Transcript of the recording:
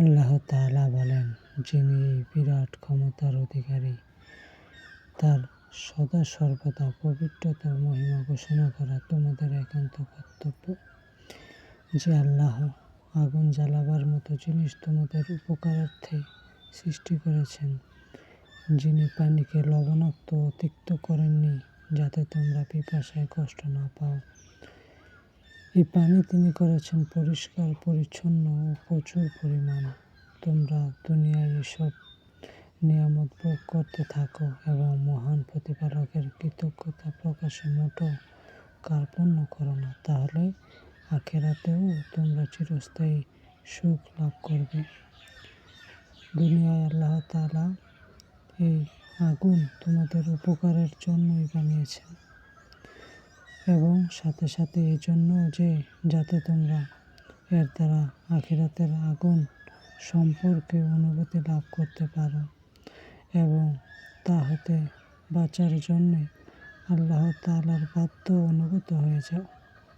আল্লাহ তাআলা বলেন, যিনি এই বিরাট ক্ষমতার অধিকারী, তার সদা সর্বদা পবিত্রতার মহিমা ঘোষণা করা তোমাদের একান্ত কর্তব্য। যে আল্লাহ আগুন জ্বালাবার মতো জিনিস তোমাদের উপকারার্থে সৃষ্টি করেছেন, যিনি পানিকে লবণাক্ত ও তিক্ত করেননি যাতে তোমরা পিপাসায় কষ্ট না পাও। এই পানি তিনি করেছেন পরিষ্কার পরিচ্ছন্ন ও প্রচুর পরিমাণ। তোমরা দুনিয়ায় এসব নিয়ামত ভোগ করতে থাকো এবং মহান প্রতিপালকের কৃতজ্ঞতা প্রকাশে মোটো কার্পণ্য করো না, তাহলে আখিরাতেও তোমরা চিরস্থায়ী সুখ লাভ করবে। দুনিয়ায় আল্লাহ তাআলা এই আগুন তোমাদের উপকারের জন্যই বানিয়েছেন এবং সাথে সাথে এই জন্য যে যাতে তোমরা এর দ্বারা আখিরাতের আগুন সম্পর্কে অনুভূতি লাভ করতে পারো এবং তা হতে বাঁচার জন্যে আল্লাহ তাআলার বাধ্য অনুগত হয়ে যাও।